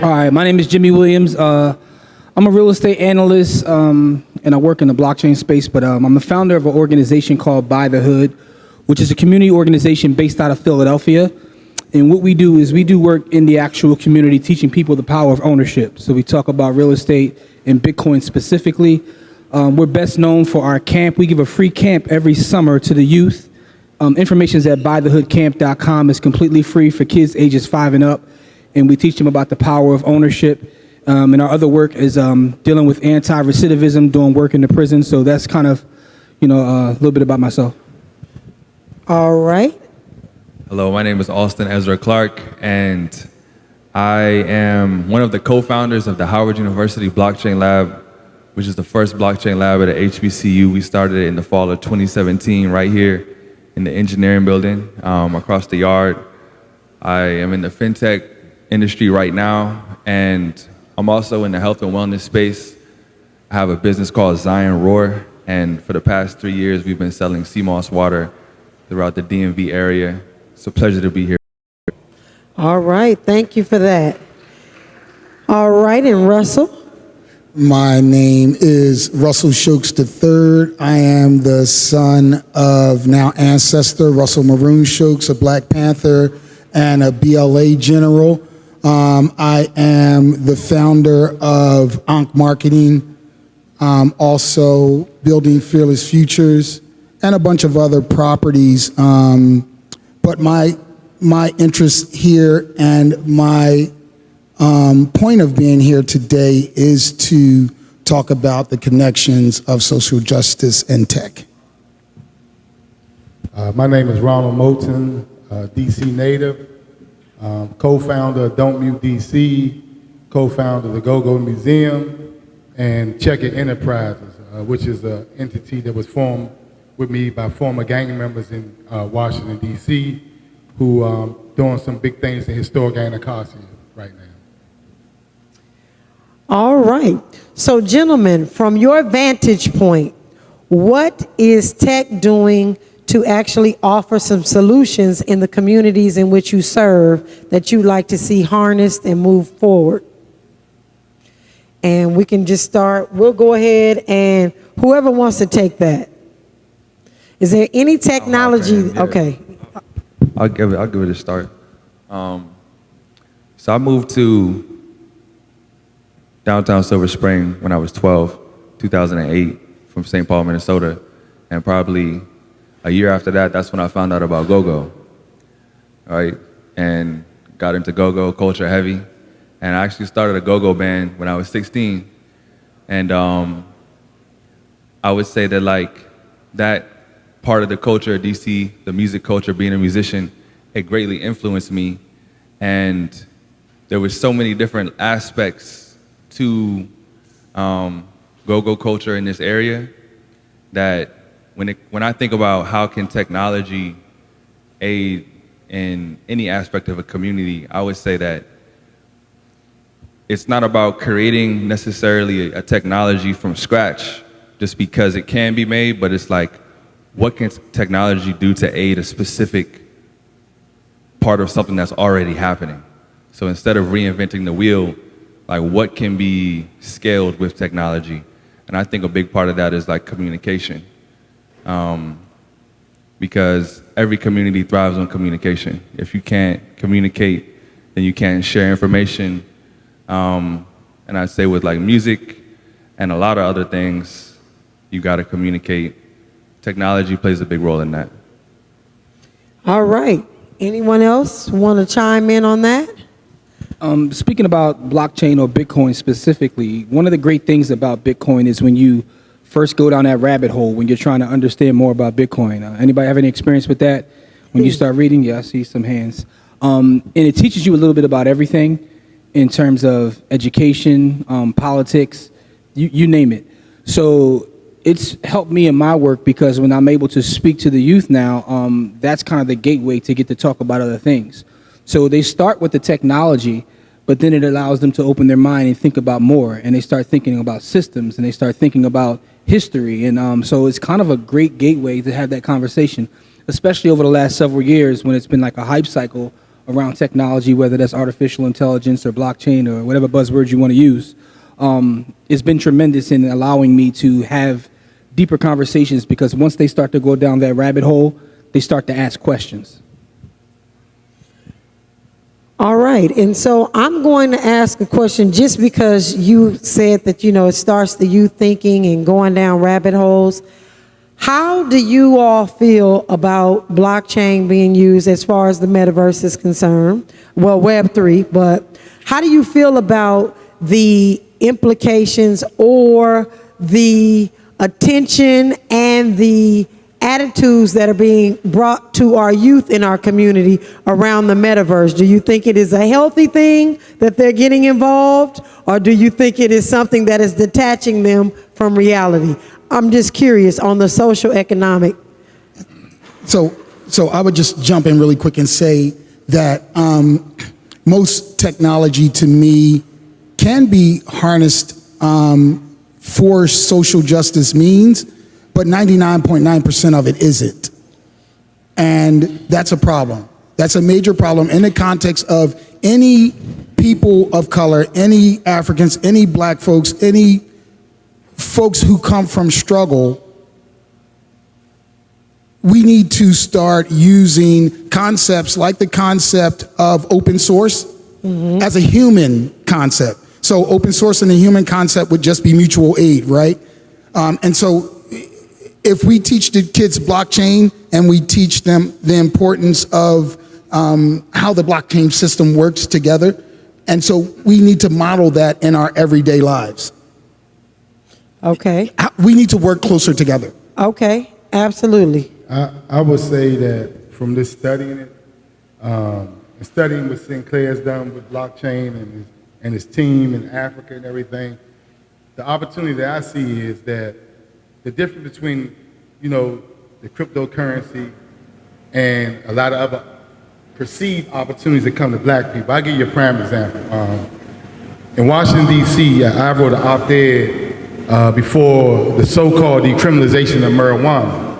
All right, my name is Jimmy Williams. I'm a real estate analyst, and I work in the blockchain space, but I'm the founder of an organization called Buy the Hood, which is a community organization based out of Philadelphia. And what we do is we do work in the actual community, teaching people the power of ownership. So we talk about real estate and Bitcoin specifically. We're best known for our camp. We give a free camp every summer to the youth. Information is at buythehoodcamp.com. It's completely free for kids ages 5 and up. And we teach them about the power of ownership. And our other work is dealing with anti-recidivism, doing work in the prison. So that's kind of, a little bit about myself. All right. Hello, my name is Austin Ezra Clark, and I am one of the co-founders of the Howard University Blockchain Lab, which is the first blockchain lab at a HBCU. We started it in the fall of 2017 right here in the engineering building across the yard. I am in the fintech industry right now, and I'm also in the health and wellness space. I have a business called Zion Roar, and for the past 3 years, we've been selling sea moss water throughout the DMV area. It's a pleasure to be here. All right. Thank you for that. All right. And Russell? My name is Russell Shokes III. I am the son of now ancestor Russell Maroon Shokes, a Black Panther and a BLA general. I am the founder of Ankh Marketing, also Building Fearless Futures, and a bunch of other properties. But my interest here and my point of being here today is to talk about the connections of social justice and tech. My name is Ronald Moulton, DC native, co-founder of Don't Mute DC, co-founder of the Go-Go Museum, and Check It Enterprises, which is an entity that was formed with me by former gang members in Washington, D.C., who doing some big things in historic Anacostia right now. All right. So, gentlemen, from your vantage point, what is tech doing to actually offer some solutions in the communities in which you serve that you'd like to see harnessed and move forward? And we can just start. We'll go ahead, and whoever wants to take that. Is there any technology? Yeah. Okay. I'll give it a start. So I moved to downtown Silver Spring when I was 12, 2008, from St. Paul, Minnesota. And probably a year after that, that's when I found out about go-go, right? And got into go-go, culture heavy. And I actually started a go-go band when I was 16. And I would say that that part of the culture of DC, the music culture, being a musician, it greatly influenced me. And there was so many different aspects to go-go culture in this area that when I think about how can technology aid in any aspect of a community, I would say that it's not about creating necessarily a technology from scratch just because it can be made, but it's like, what can technology do to aid a specific part of something that's already happening? So instead of reinventing the wheel, what can be scaled with technology? And I think a big part of that is communication. Because every community thrives on communication. If you can't communicate, then you can't share information. And I'd say with music and a lot of other things, you gotta communicate. Technology plays a big role in that. All right. Anyone else want to chime in on that? Speaking about blockchain or Bitcoin specifically, one of the great things about Bitcoin is when you first go down that rabbit hole, when you're trying to understand more about Bitcoin. Anybody have any experience with that? When you start reading, yeah, I see some hands. And it teaches you a little bit about everything in terms of education, politics, you name it. So it's helped me in my work because when I'm able to speak to the youth now, that's kind of the gateway to get to talk about other things. So they start with the technology, but then it allows them to open their mind and think about more. And they start thinking about systems and they start thinking about history. And so it's kind of a great gateway to have that conversation, especially over the last several years when it's been like a hype cycle around technology, whether that's artificial intelligence or blockchain or whatever buzzwords you want to use, it's been tremendous in allowing me to have deeper conversations, because once they start to go down that rabbit hole, they start to ask questions. All right, and so I'm going to ask a question just because you said that, it starts the youth thinking and going down rabbit holes. How do you all feel about blockchain being used as far as the metaverse is concerned? Well, Web3, but how do you feel about the implications or the attention and the attitudes that are being brought to our youth in our community around the metaverse? Do you think it is a healthy thing that they're getting involved, or do you think it is something that is detaching them from reality? I'm just curious on the social economic. So I would just jump in really quick and say that most technology to me can be harnessed for social justice means, but 99.9% of it isn't. And that's a problem. That's a major problem in the context of any people of color, any Africans, any black folks, any folks who come from struggle. We need to start using concepts like the concept of open source as a human concept. So open source and the human concept would just be mutual aid, right? And so if we teach the kids blockchain and we teach them the importance of how the blockchain system works together, and so we need to model that in our everyday lives. Okay. We need to work closer together. Okay, absolutely. I would say that from this studying it, and studying what Sinclair's done with blockchain and his team in Africa and everything, the opportunity that I see is that the difference between, the cryptocurrency and a lot of other perceived opportunities that come to black people. I'll give you a prime example. In Washington, D.C., I wrote an op-ed before the so-called decriminalization of marijuana.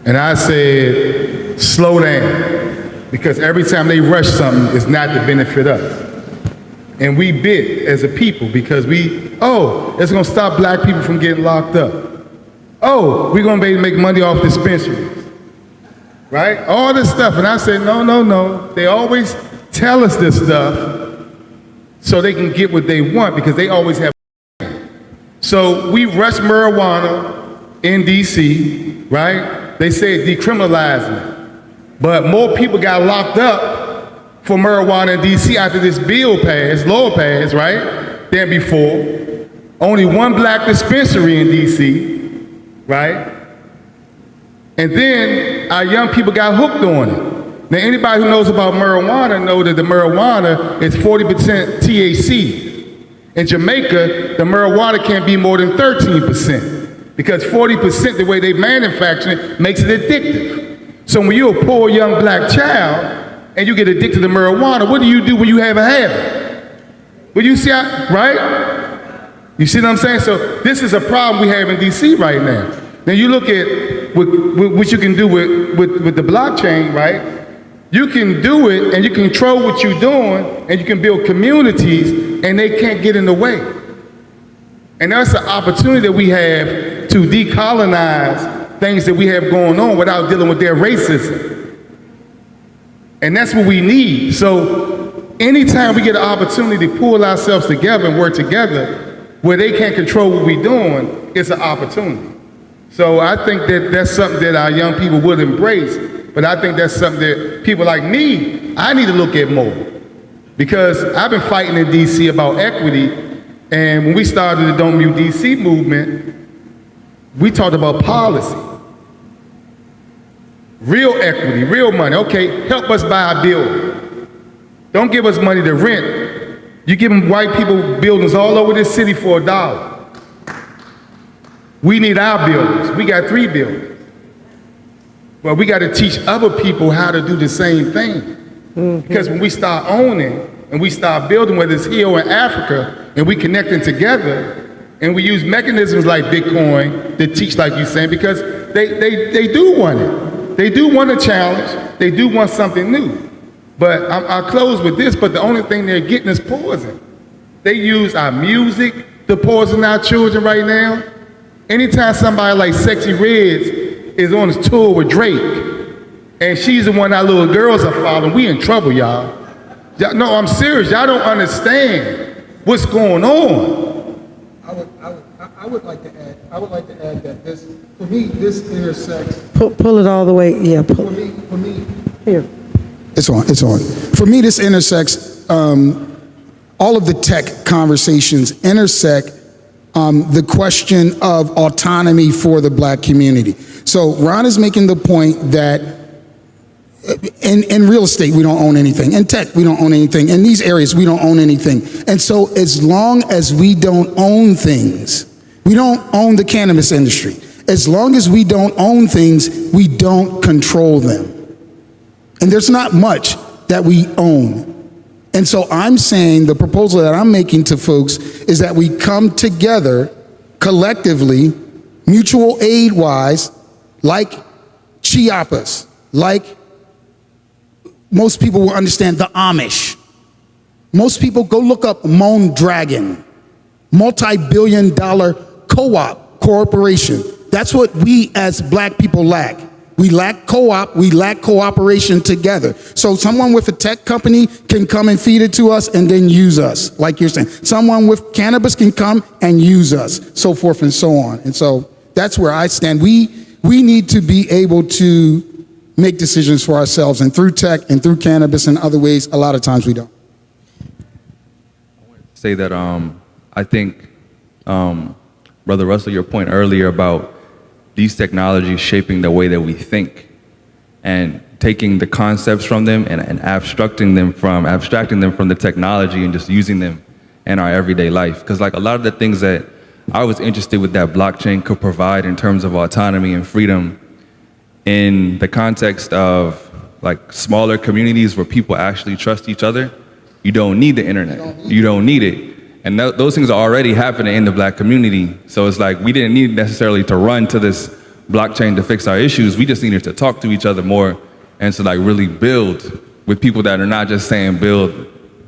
And I said, slow down, because every time they rush something, it's not to benefit us. And we bit as a people because it's gonna stop black people from getting locked up. We're gonna be able to make money off dispensaries, right? All this stuff. And I said, no. They always tell us this stuff so they can get what they want, because they always have. So we rush marijuana in DC, right? They say decriminalizing it. But more people got locked up for marijuana in DC after this law passed, right, than before. Only one black dispensary in DC, right? And then our young people got hooked on it. Now, anybody who knows about marijuana know that the marijuana is 40% THC. In Jamaica, the marijuana can't be more than 13%, because 40%, the way they manufacture it, makes it addictive. So when you're a poor young black child and you get addicted to marijuana, what do you do when you have a habit? Well, you see, right? You see what I'm saying? So this is a problem we have in DC right now. Now you look at what you can do with the blockchain, right? You can do it and you can control what you're doing and you can build communities and they can't get in the way. And that's an opportunity that we have to decolonize things that we have going on without dealing with their racism. And that's what we need. So anytime we get an opportunity to pull ourselves together and work together where they can't control what we're doing, it's an opportunity. So I think that that's something that our young people would embrace, but I think that's something that people like me, I need to look at more. Because I've been fighting in DC about equity, and when we started the Don't Mute DC movement, we talked about policy. Real equity, real money. Okay, help us buy a building. Don't give us money to rent. You give them white people buildings all over this city for $1. We need our buildings. We got 3 buildings. Well, we got to teach other people how to do the same thing. Mm-hmm. Because when we start owning and we start building, whether it's here or in Africa, and we connecting together, and we use mechanisms like Bitcoin to teach, like you're saying, because they do want it. They do want a challenge. They do want something new. But I'll close with this, but the only thing they're getting is poison. They use our music to poison our children right now. Anytime somebody like Sexy Reds is on his tour with Drake, and she's the one our little girls are following, we in trouble, y'all. No, I'm serious. Y'all don't understand what's going on. I would like to add that this, for me, this intersects. Pull it all the way. Yeah. For me. Here. It's on. For me, this intersects, all of the tech conversations intersect the question of autonomy for the black community. So Ron is making the point that in real estate, we don't own anything. In tech, we don't own anything. In these areas, we don't own anything. And so as long as we don't own things, we don't own the cannabis industry. As long as we don't own things, we don't control them. And there's not much that we own. And so I'm saying the proposal that I'm making to folks is that we come together collectively, mutual aid-wise, like Chiapas, like most people will understand the Amish. Most people go look up Moan Dragon, multi-billion-dollar co-op corporation. That's what we as black people lack. We lack co-op, we lack cooperation together. So someone with a tech company can come and feed it to us and then use us, like you're saying. Someone with cannabis can come and use us, so forth and so on. And so that's where I stand. We need to be able to make decisions for ourselves, and through tech and through cannabis and other ways, a lot of times we don't. Say that I think, Brother Russell, your point earlier about these technologies shaping the way that we think and taking the concepts from them and abstracting them from the technology and just using them in our everyday life. Because like a lot of the things that I was interested with that blockchain could provide in terms of autonomy and freedom in the context of like smaller communities where people actually trust each other, you don't need the internet. You don't need it. And those things are already happening in the black community. So it's like we didn't need necessarily to run to this blockchain to fix our issues. We just needed to talk to each other more and to like really build with people that are not just saying build,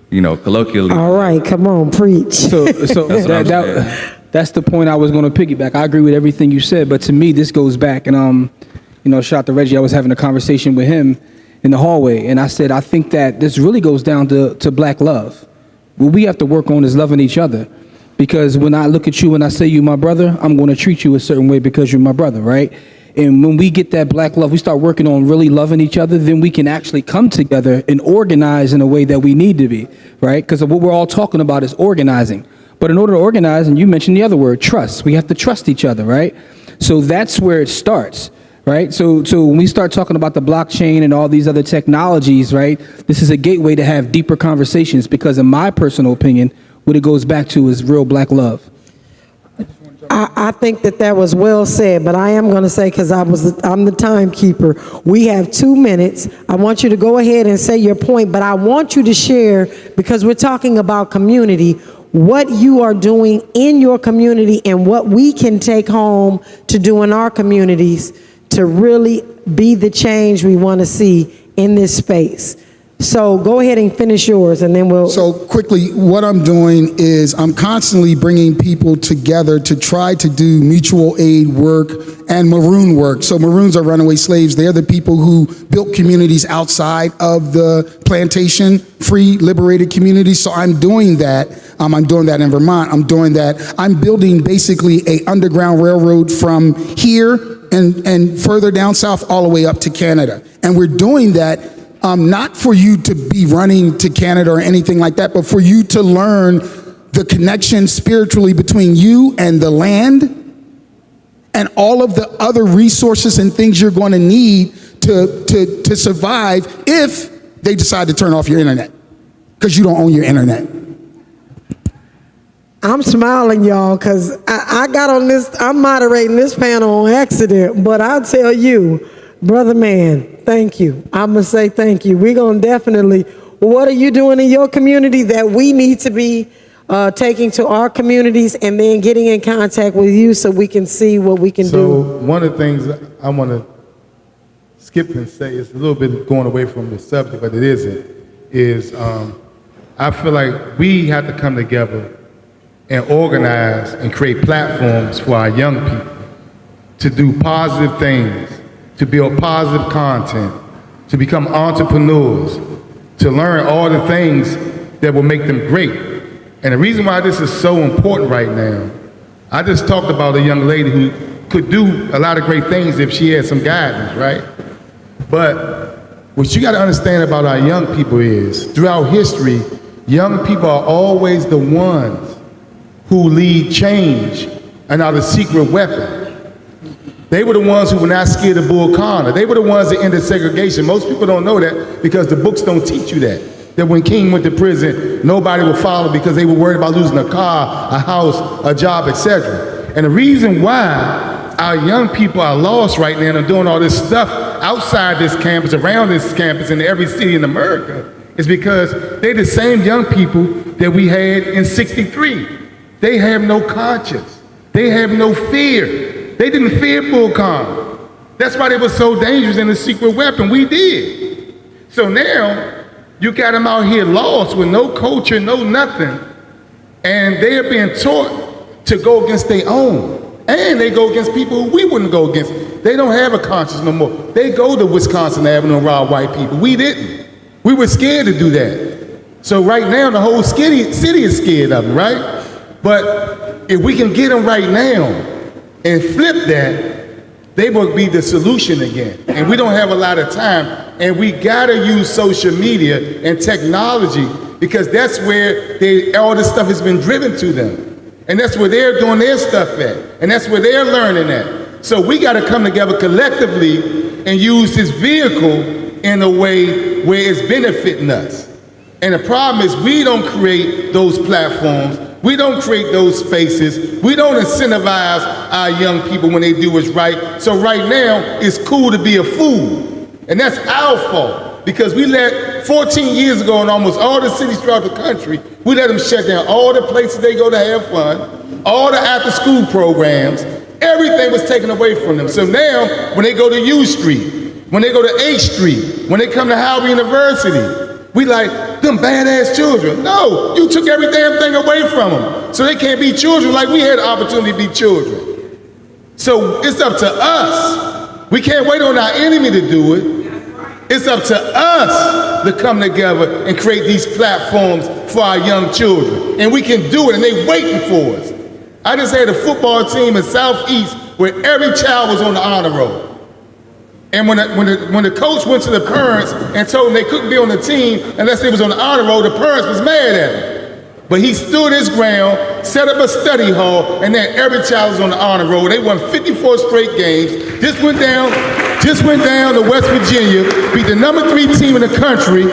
colloquially. All right, come on, preach. So that's the point I was going to piggyback. I agree with everything you said, but to me, this goes back. And, shout out to Reggie. I was having a conversation with him in the hallway, and I said, I think that this really goes down to black love. What we have to work on is loving each other. Because when I look at you and I say you my brother, I'm going to treat you a certain way because you're my brother, right? And when we get that black love, we start working on really loving each other, then we can actually come together and organize in a way that we need to be, right? Because what we're all talking about is organizing. But in order to organize, and you mentioned the other word, trust, we have to trust each other, right? So that's where it starts. Right. So when we start talking about the blockchain and all these other technologies, right, this is a gateway to have deeper conversations because in my personal opinion, what it goes back to is real black love. I think that was well said, but I am going to say, because I'm the timekeeper, we have 2 minutes. I want you to go ahead and say your point, but I want you to share, because we're talking about community, what you are doing in your community and what we can take home to do in our communities to really be the change we want to see in this space. So go ahead and finish yours, and then we'll... So quickly, what I'm doing is I'm constantly bringing people together to try to do mutual aid work and maroon work. So maroons are runaway slaves. They're the people who built communities outside of the plantation, free, liberated communities. So I'm doing that. I'm doing that in Vermont. I'm doing that. I'm building basically a underground railroad from here and further down south all the way up to Canada. And we're doing that not for you to be running to Canada or anything like that, but for you to learn the connection spiritually between you and the land and all of the other resources and things you're going to need to survive if they decide to turn off your internet, because you don't own your internet. I'm smiling, y'all, because I got on this, I'm moderating this panel on accident, but I'll tell you, brother man, thank you. I'm going to say thank you. We're going to definitely, what are you doing in your community that we need to be taking to our communities and then getting in contact with you so we can see what we can do? So one of the things I want to skip and say, it's a little bit going away from the subject, but it isn't. is I feel like we have to come together and organize and create platforms for our young people to do positive things, to build positive content, to become entrepreneurs, to learn all the things that will make them great. And the reason why this is so important right now, I just talked about a young lady who could do a lot of great things if she had some guidance, right? But what you got to understand about our young people is, throughout history, young people are always the ones who lead change and are the secret weapon. They were the ones who were not scared of Bull Connor. They were the ones that ended segregation. Most people don't know that because the books don't teach you that. That when King went to prison, nobody would follow because they were worried about losing a car, a house, a job, etc. And the reason why our young people are lost right now and doing all this stuff outside this campus, around this campus, in every city in America, is because they're the same young people that we had in '63. They have no conscience. They have no fear. They didn't fear Bull Connor. That's why they were so dangerous and a secret weapon. We did. So now, you got them out here lost with no culture, no nothing, and they are being taught to go against their own. And they go against people who we wouldn't go against. They don't have a conscience no more. They go to Wisconsin Avenue and rob white people. We didn't. We were scared to do that. So right now, the whole city is scared of them, right? But if we can get them right now and flip that, they will be the solution again. And we don't have a lot of time. And we gotta use social media and technology because that's where all this stuff has been driven to them. And that's where they're doing their stuff at. And that's where they're learning at. So we gotta come together collectively and use this vehicle in a way where it's benefiting us. And the problem is we don't create those platforms. We don't create those spaces. We don't incentivize our young people when they do what's right. So right now, it's cool to be a fool. And that's our fault because we let, 14 years ago in almost all the cities throughout the country, we let them shut down all the places they go to have fun, all the after school programs, everything was taken away from them. So now, when they go to U Street, when they go to H Street, when they come to Howard University, we like, them badass children. No, you took every damn thing away from them. So they can't be children like we had the opportunity to be children. So it's up to us. We can't wait on our enemy to do it. It's up to us to come together and create these platforms for our young children. And we can do it, and they waiting for us. I just had a football team in Southeast where every child was on the honor roll. And when the coach went to the parents and told them they couldn't be on the team unless they was on the honor roll, the parents was mad at him. But he stood his ground, set up a study hall, and then every child was on the honor roll. They won 54 straight games. Just went down to West Virginia, beat the #3 team in the country,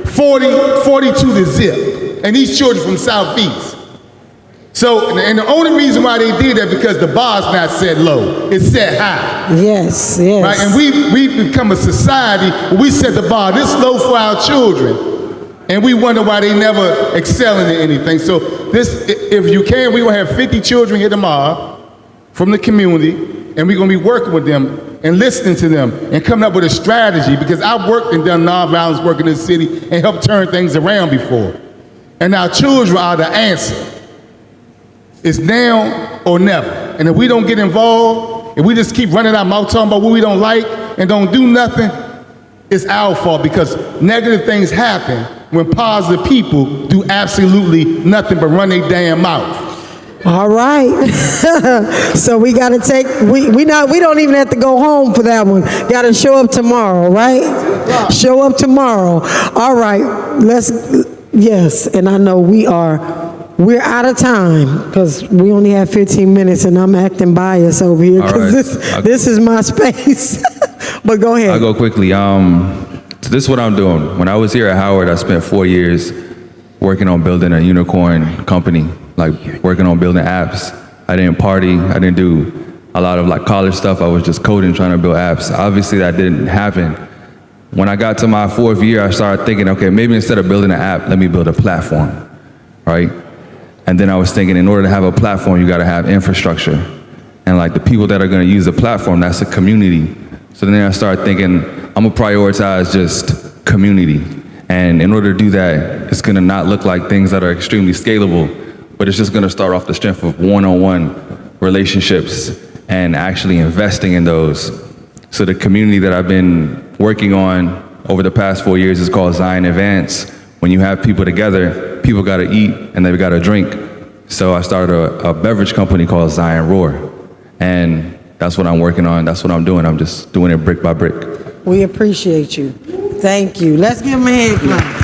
42 to zip. And these children from Southeast. So, and the only reason why they did that because the bar's not set low, it's set high. Yes, yes. Right, and we become a society where we set the bar this low for our children, and we wonder why they never excelling in anything. So this, if you can, we will have 50 children here tomorrow from the community, and we're gonna be working with them and listening to them and coming up with a strategy because I've worked and done nonviolence work in this city and helped turn things around before. And our children are the answer. It's now or never. And if we don't get involved, if we just keep running our mouth talking about what we don't like and don't do nothing, it's our fault because negative things happen when positive people do absolutely nothing but run their damn mouth. All right. So we got to take, we don't even have to go home for that one. Got to show up tomorrow, right? Show up tomorrow. All right. Yes. And I know we're out of time because we only have 15 minutes and I'm acting biased over here because this is my space. But go ahead. I'll go quickly. So this is what I'm doing. When I was here at Howard, I spent 4 years working on building a unicorn company, like working on building apps. I didn't party. I didn't do a lot of like college stuff. I was just coding, trying to build apps. Obviously that didn't happen. When I got to my 4th year, I started thinking, okay, maybe instead of building an app, let me build a platform, right? And then I was thinking, in order to have a platform, you gotta have infrastructure. And like the people that are gonna use the platform, that's a community. So then I started thinking, I'm gonna prioritize just community. And in order to do that, it's gonna not look like things that are extremely scalable, but it's just gonna start off the strength of one-on-one relationships and actually investing in those. So the community that I've been working on over the past 4 years is called Zion Advance. When you have people together, people gotta eat and they've gotta drink. So I started a beverage company called Zion Roar. And that's what I'm working on, that's what I'm doing. I'm just doing it brick by brick. We appreciate you. Thank you. Let's give him a hand clap.